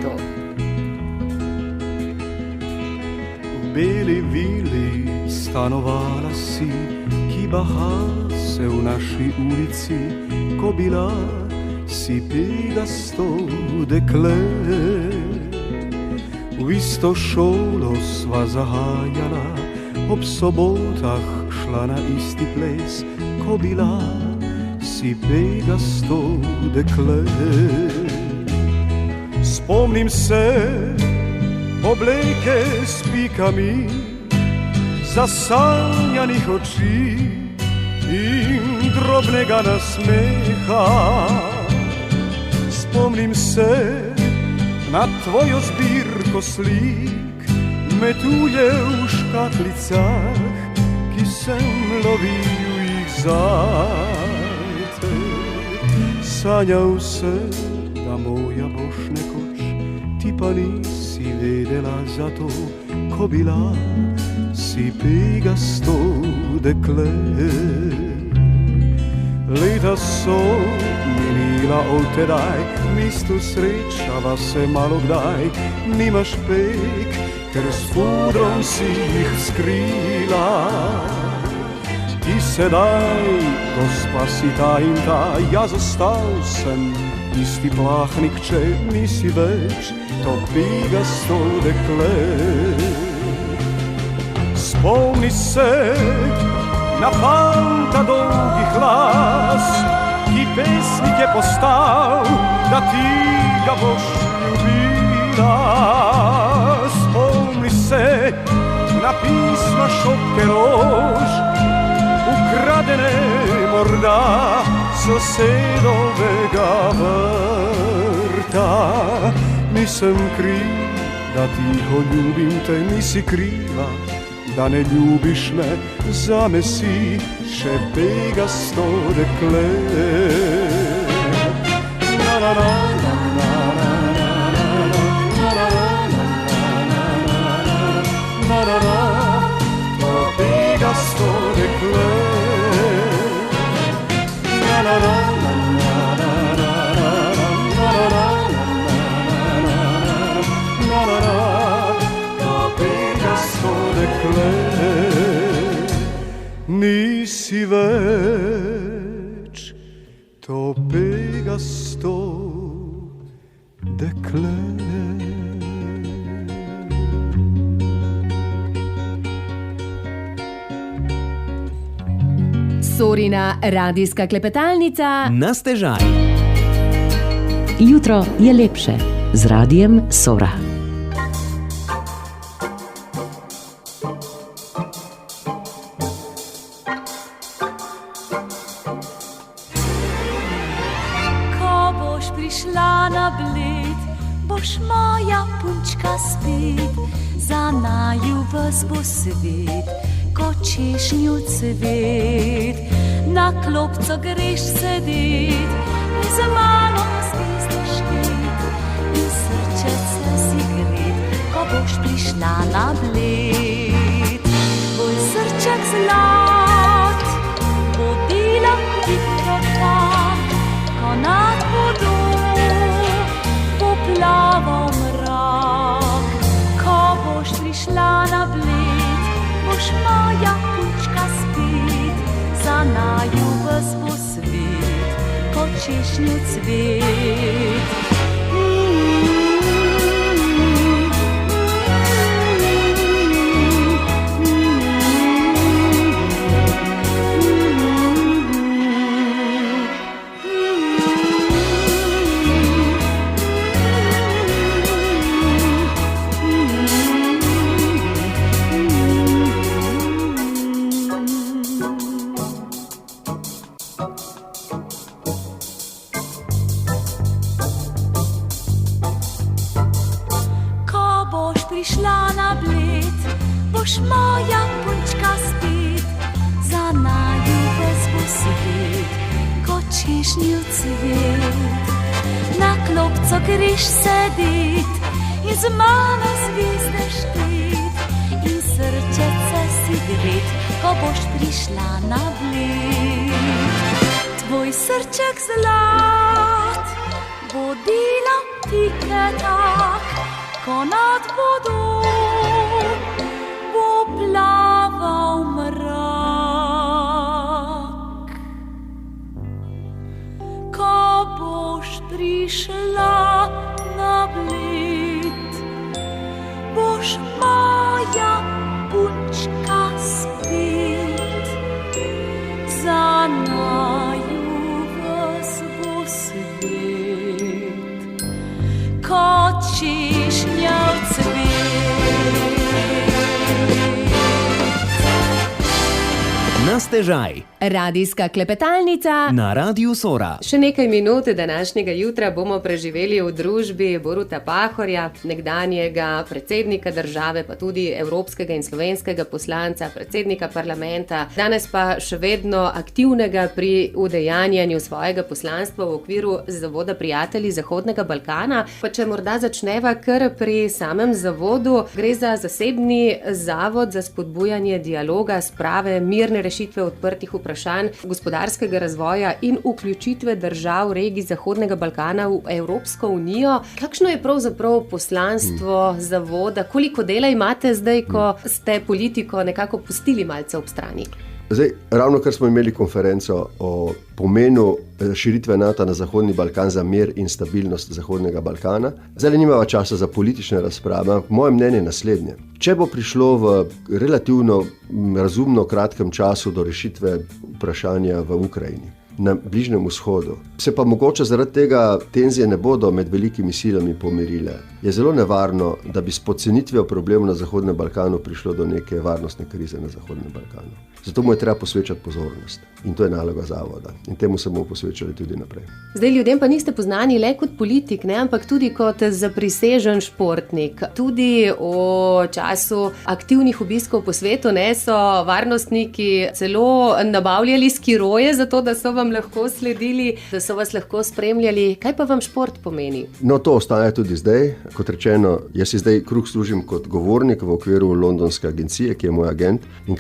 V beli vili stanovala si, ki baha se v naši ulici, ko bila si pegasto dekle. V isto šolo sva zahajala, ob sobotah šla na isti ples, ko bila si pegasto dekle. Spomnim se obleke s pikami, zasanjanih oči in drobnega nasmeha. Spomnim se na tvojo zbirko slik, metulje v škatlicah, ki sem lovil jih zate. Sanjal sem, da moja boš nekoč, ti pa nisi vedela za to, ko bila si pegasto dekle. Leta so minila od tedaj, mestu srečava se malo kdaj. Nimaš pek, ker s pudrom si jih skrila. Ti sedaj, gospa si ta in ta, jaz ostal sem isti plahnik, če nisi več to pegasto dekle. Spomni se na fanta dolgih las, ki pesnik je postal, da ti ga boš ljubila. Spomni se na pisma šopke rož, ukradene morda sosedovega vrta. Nisem kriv, da tiho ljubim te, nisi kriva, da ne ljubiš me, zame si še pegasto dekle. Na, na, na, na, na, na, na, na, na, na, to pegasto dekle. Na, na, na, na, na, na, na, na, na, to pegasto dekle. Nisi več to pegasto dekle. Sorina radijska klepetalnica Na stežaj. Jutro je lepše z radijem Sora. Ko boš prišla na Bled, boš moja punčka spet, za naju vas bo svet, ko češnju cvet. Na klopco greš sedet, za mano zvezdo štet in srčece si gred, ko boš prišla na Bled. češnju cvet. Prišla na Bled, boš moja punčka spet, za naju ves bo svet, kot češnjev cvet. Na klopco greš sedet in z mano zvezde štet, in srčece si gret, ko boš prišla na Bled. Tvoj srček zlat bo delal tiketak, ko nad vodo bo plaval mrak. Ko boš prišla na Bled, boš moja punčka spet, za naju ves bo svet, kot češnjev cvet. Na stežaj. Radijska klepetalnica Na Radiu Sora. Še nekaj minut današnjega jutra bomo preživeli v družbi Boruta Pahorja, nekdanjega predsednika države, pa tudi evropskega in slovenskega poslanca, predsednika parlamenta, danes pa še vedno aktivnega pri udejanjanju svojega poslanstva v okviru Zavoda prijatelji Zahodnega Balkana. Pa če morda začneva kar pri samem zavodu, gre za zasebni zavod za spodbujanje dialoga, sprave, mirne rešitve odprtih vprašanj, gospodarskega razvoja in vključitve držav regij Zahodnega Balkana v Evropsko unijo. Kakšno je pravzaprav poslanstvo zavoda? Koliko dela imate zdaj, ko ste politiko nekako pustili malce ob strani? Zdaj, ravno kar smo imeli konferenco o pomenu širitve NATO na Zahodni Balkan za mir in stabilnost Zahodnega Balkana. Zdaj nimava časa za politične razprave. Moje mnenje je naslednje. Če bo prišlo v relativno razumno kratkem času do rešitve vprašanja v Ukrajini, na Bližnjem vzhodu, se pa mogoče zaradi tega tenzije ne bodo med velikimi silami pomirile, je zelo nevarno, da bi s podcenitvijo problemov na Zahodnem Balkanu prišlo do neke varnostne krize na Zahodnem Balkanu. Zato mu je treba posvečati pozornost. In to je naloga zavoda. In temu se bomo posvečali tudi naprej. Zdaj, ljudem pa niste poznani le kot politik, ne, ampak tudi kot zaprisežen športnik. Tudi v času aktivnih obiskov po svetu, ne, so varnostniki celo nabavljali skiroje, zato da so vam lahko sledili, da so vas lahko spremljali. Kaj pa vam šport pomeni? No, to ostaja tudi zdaj. Kot rečeno, jaz si zdaj kruh služim kot govornik v okviru londonske agencije, ki je moj agent. In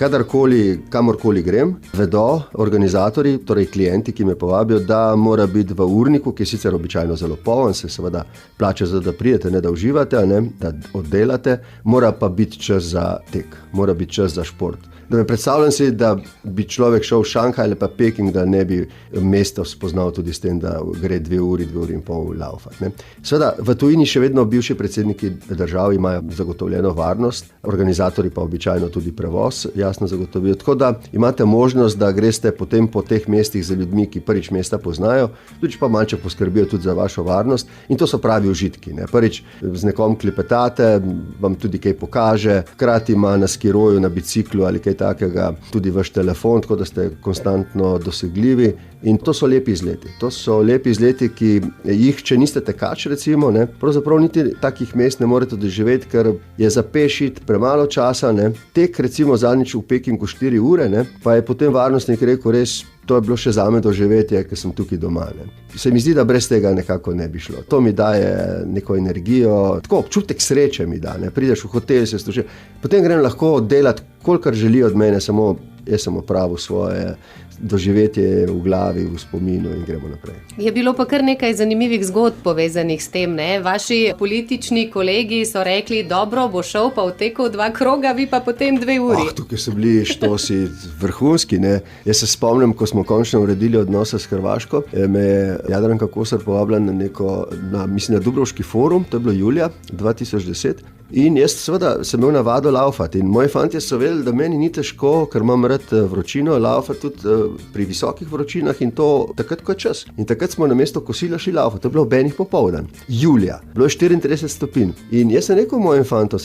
kamorkoli grem, vedo organizatorji, torej klienti, ki me povabijo, da mora biti v urniku, ki je sicer običajno zelo poln, se seveda plača za da prijete, ne da uživate, ne, da oddelate, mora pa biti čas za tek, mora biti čas za šport. Da me predstavljam si, da bi človek šel v Šanghaj ali pa Peking, da ne bi mesto spoznal tudi s tem, da gre 2 uri in pol laufat. Seveda, v tujini še vedno bivši predsedniki držav imajo zagotovljeno varnost, organizatorji pa običajno tudi prevoz jasno zagotovijo. Tako da imate možnost, da greste potem po teh mestih z ljudmi, ki prvič mesta poznajo, tudi pa malce poskrbijo tudi za vašo varnost in to so pravi užitki. Ne. Prvič z nekom klepetate, vam tudi kaj pokaže, hkrati ima na skiroju, na biciklu ali kaj takega tudi vaš telefon, tako da ste konstantno dosegljivi in to so lepi izleti. To so lepi izleti, ki jih, če niste tekač recimo, ne, pravzaprav niti takih mest ne morete doživeti, ker je za peš iti premalo časa. Ne. Tek recimo zadnjič v Pekingu 4 ure, ne, pa je potem varnostnik rekel, res, to je bilo še zame doživetje, ker sem tukaj doma. Ne. Se mi zdi, da brez tega nekako ne bi šlo. To mi daje neko energijo, tako občutek sreče mi da. Ne. Prideš v hotel, se služiš, potem grem lahko delati, kolikor želi od mene, samo jaz sem opravil svoje, doživetje je v glavi, v spominu in gremo naprej. Je bilo pa kar nekaj zanimivih zgodb povezanih s tem, ne? Vaši politični kolegi so rekli, dobro, bo šel pa vtekel 2 kroga, vi pa potem 2 uri. Tukaj so bili štosi vrhunski, ne. Jaz se spomnim, ko smo končno uredili odnose s Hrvaško, me je Jadranka Kosor povabila na Dubrovški forum, to je bilo julija 2010. In jaz seveda sem imel navado laufati in moji fantje so vedeli, da meni ni težko, ker imam rad vročino, laufati tudi pri visokih vročinah in to takrat, ko je čas. In takrat smo namesto kosila šli laufati, to je bilo ob 1 popoldan, julija, bilo je 34 stopinj. In jaz sem rekel mojim fantom,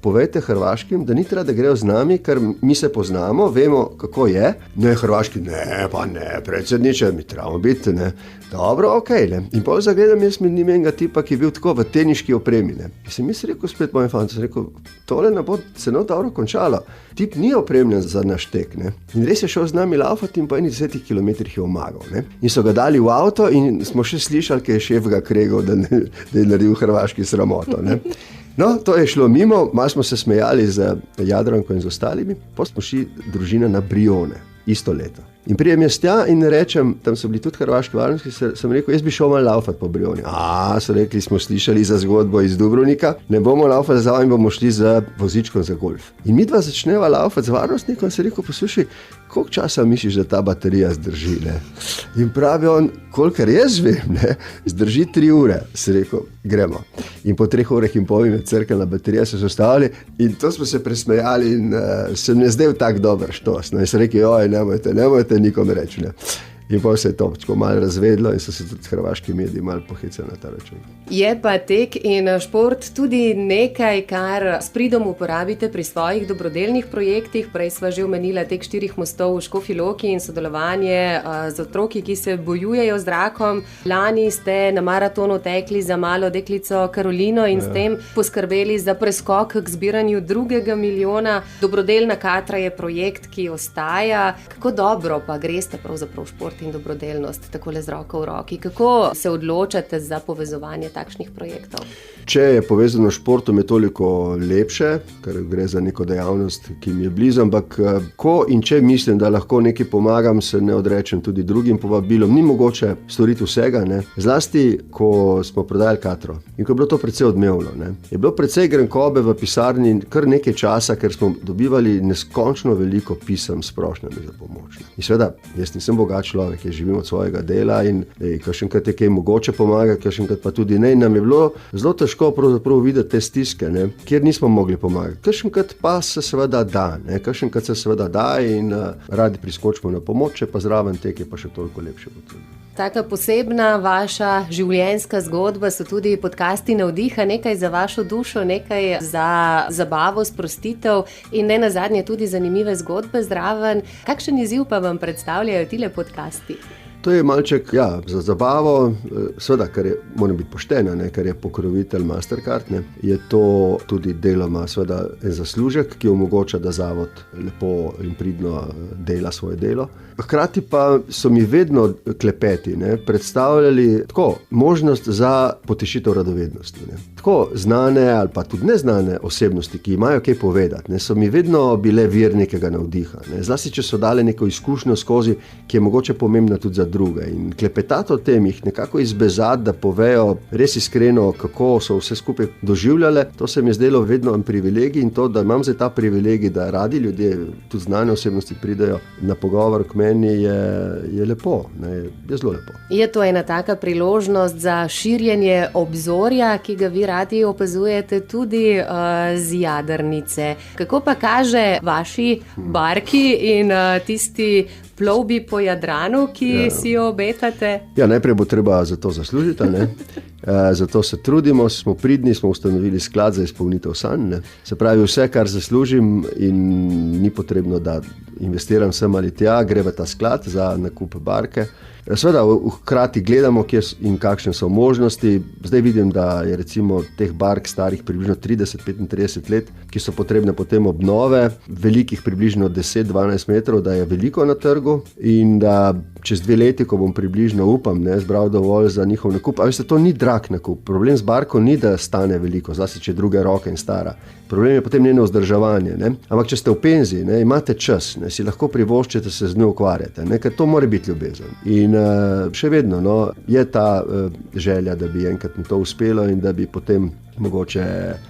povejte Hrvaškim, da ni treba, da grejo z nami, ker mi se poznamo, vemo, kako je. Ne, Hrvaški, ne, predsedniče, mi trebamo biti, ne. Dobro, okej, ne. In potem zagledam jaz med njim enega tipa, ki je bil tako v teniški opremi, ne. In sem jaz rekel spet mojim fantom, sem rekel, tole ne bo se dobro končalo. Tip ni opremljen za naš tek, ne. In res je šel z nami laufati in po 10 kilometrih je omagal, ne. In so ga dali v avto in smo še slišali, kaj je šef ga kregal, da je naredil Hrvaški sramoto, ne. No, to je šlo mimo, malo smo se smejali z Jadranko in z ostalimi, potem smo šli družina na Brione, isto leto. In prijem jaz tja in rečem, tam so bili tudi hrvaški varnostniki, sem rekel, jaz bi šel malo laufati po Brioni. So rekli, smo slišali za zgodbo iz Dubrovnika, ne bomo laufali za vami, bomo šli z vozičkom za golf. In mi dva začneva laufati z varnostnikom in se rekel, poslušaj, koliko časa misliš, da ta baterija zdrži, ne? In pravi on, kolikor jaz vem, ne, zdrži 3 ure, se rekel, gremo. In po 3 urah in pol je crkala baterija, so se ustavili in to smo se presmejali in se mi je zdel tak dober štos. No, in sem rekel, nemojte nikom reči, ne. In pa se je to malo razvedlo in so se tudi hrvaški mediji malo pohecali na ta račun. Je pa tek in šport tudi nekaj, kar s pridom uporabite pri svojih dobrodelnih projektih. Prej sva že omenila tek 4 mostov v Škofji Loki in sodelovanje z otroki, ki se bojujejo z rakom. Lani ste na maratonu tekli za malo deklico Karolino in s tem poskrbeli za preskok k zbiranju 2 milijona. Dobrodelna Katra je projekt, ki ostaja. Kako dobro pa greste pravzaprav šport in dobrodelnost, takole z roko v roki. Kako se odločate za povezovanje takšnih projektov? Če je povezano s športom, je toliko lepše, ker gre za neko dejavnost, ki mi je blizu, ampak ko in če mislim, da lahko nekaj pomagam, se ne odrečem tudi drugim povabilom. Ni mogoče storiti vsega, ne. Zlasti, ko smo prodajali Katro in ko je bilo to precej odmevno, ne. Je bilo precej grenkobe v pisarni kar nekaj časa, ker smo dobivali neskončno veliko pisem s prošnjami za pomoč. In seveda, jaz nisem bogat človek, jaz živim od svojega dela in kakšenkrat je kaj mogoče pomagati, kakšenkrat pa tudi ne. In nam je bilo zelo težko pravzaprav videti te stiske, ne, kjer nismo mogli pomagati. Kakšenkrat pa se seveda da, ne, kakšenkrat se seveda da in radi priskočimo na pomoč, če pa zraven tek je pa še toliko lepše potrebno. Taka posebna vaša življenjska zgodba so tudi podcasti Navdiha, nekaj za vašo dušo, nekaj za zabavo, sprostitev in ne nazadnje tudi zanimive zgodbe zraven. Kakšen izziv pa vam predstavljajo tile podcasti? To je malček, za zabavo, seveda, ker je, moram biti poštena, ne, ker je pokrovitelj Mastercard, ne, je to tudi deloma seveda en zaslužek, ki omogoča, da zavod lepo in pridno dela svoje delo. Hkrati pa so mi vedno klepeti, ne, predstavljali tako možnost za potešitev radovednosti, ne. Tako znane ali pa tudi neznane osebnosti, ki imajo kaj povedati, ne, so mi vedno bile vir nekega navdiha, ne. Zlasti, če so dale neko izkušnjo skozi, ki je mogoče pomembna tudi za druge. In klepetati o tem, jih nekako izbezati, da povejo res iskreno, kako so vse skupaj doživljale, to se mi je zdelo vedno en privilegij in to, da imam zdaj ta privilegij, da radi ljudje, tudi znane osebnosti pridejo na pogovor k meni, je lepo, ne, je zelo lepo. Je to ena taka priložnost za širjenje obzorja, ki ga vi radi opazujete tudi z jadrnice. Kako pa kaže vaši barki in tisti plovbi po Jadranu, ki si jo obetate? Najprej bo treba za to zaslužiti, ne? Zato se trudimo, smo pridni, smo ustanovili sklad za izpolnitev sanj, ne? Se pravi, vse, kar zaslužim in ni potrebno, da investiram sem ali tja, gre v ta sklad za nakup barke. Seveda, hkrati gledamo, kje in kakšne so možnosti. Zdaj vidim, da je recimo teh bark starih približno 30-35 let, ki so potrebne potem obnove, velikih približno 10-12 metrov, da je veliko na trgu in da čez 2 leti, ko bom približno, upam, zbral dovolj za njihov nakup. A veste, to ni drag nakup. Problem z barko ni, da stane veliko, zlasti če je druge roke in stara. Problem je potem njeno vzdrževanje. Ampak če ste v penziji, imate čas, si lahko privoščite se z njo ukvarjate, ker to mora biti ljubezen. In še vedno je ta želja, da bi enkrat mi to uspelo in da bi potem mogoče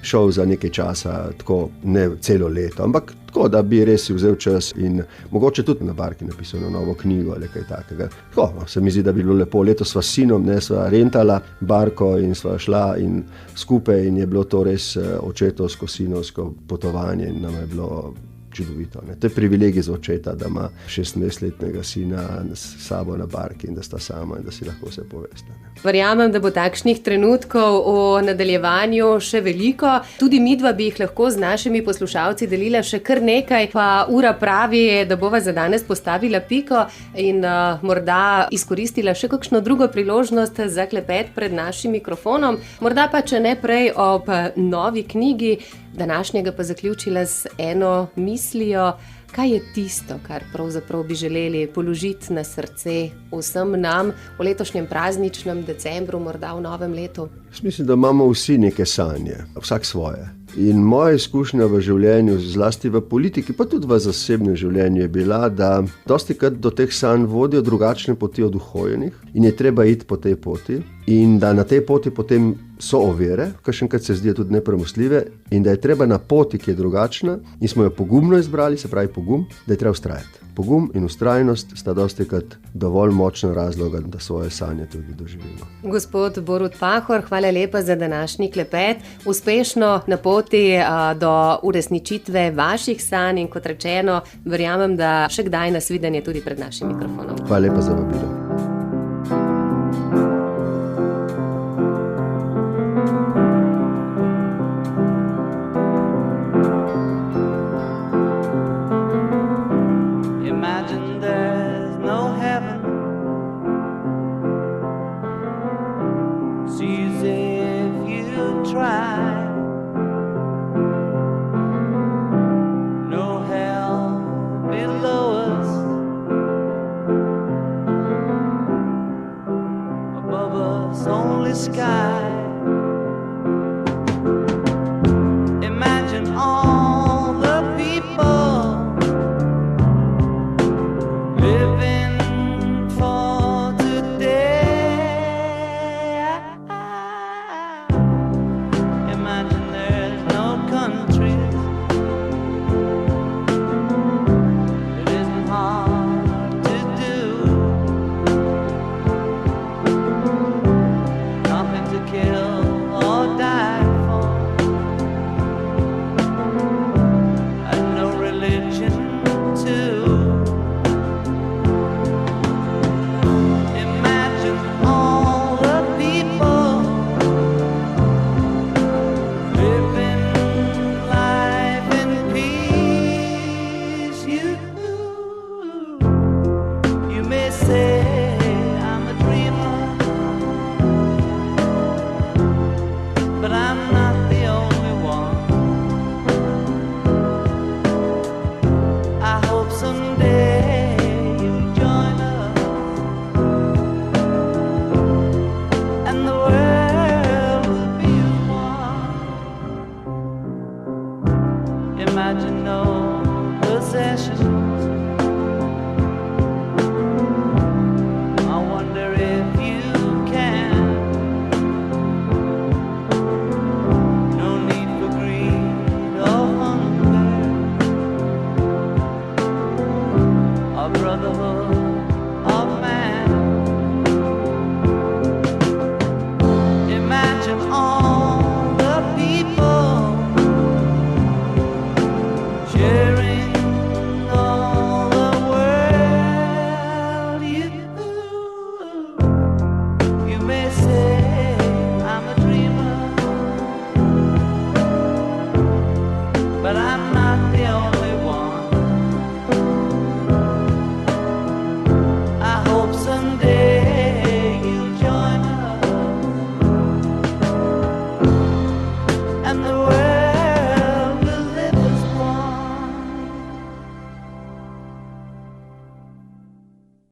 šel za nekaj časa, tako ne celo leto, ampak tako, da bi res si vzel čas in mogoče tudi na barki napisal novo knjigo ali kaj takega. Tako, se mi zdi, da bi bilo lepo. Letos sva s sinom, sva rentala barko in sva šla in skupaj in je bilo to res očetovsko, sinovsko potovanje in nam je bilo čudovito. To je privilegij za očeta, da ima 16-letnega sina s sabo na barki in da sta sama in da si lahko vse povesta. Verjamem, da bo takšnih trenutkov v nadaljevanju še veliko. Tudi midva bi jih lahko z našimi poslušalci delila še kar nekaj, pa ura pravi, da bova za danes postavila piko in morda izkoristila še kakšno drugo priložnost za klepet pred našim mikrofonom. Morda pa, če ne prej, ob novi knjigi, današnjega pa zaključila z eno mislijo, kaj je tisto, kar pravzaprav bi želeli položiti na srce vsem nam v letošnjem prazničnem decembru, morda v novem letu? Mislim, da imamo vsi neke sanje, vsak svoje. In moja izkušnja v življenju, zlasti v politiki, pa tudi v zasebnem življenju je bila, da dostikrat do teh sanj vodijo drugačne poti od uhojenih in je treba iti po tej poti in da na tej poti potem so ovire, kakšenkrat se zdijo tudi nepremostljive in da je treba na poti, ki je drugačna in smo jo pogumno izbrali, se pravi pogum, da je treba vztrajati. Pogum in vztrajnost sta dostikrat dovolj močna razloga, da svoje sanje tudi doživimo. Gospod Borut Pahor, hvala lepa za današnji klepet. Uspešno na poti do uresničitve vaših sanj in kot rečeno, verjamem, da še kdaj nasvidenje tudi pred našim mikrofonom. Hvala lepa za vabilo. Only sky.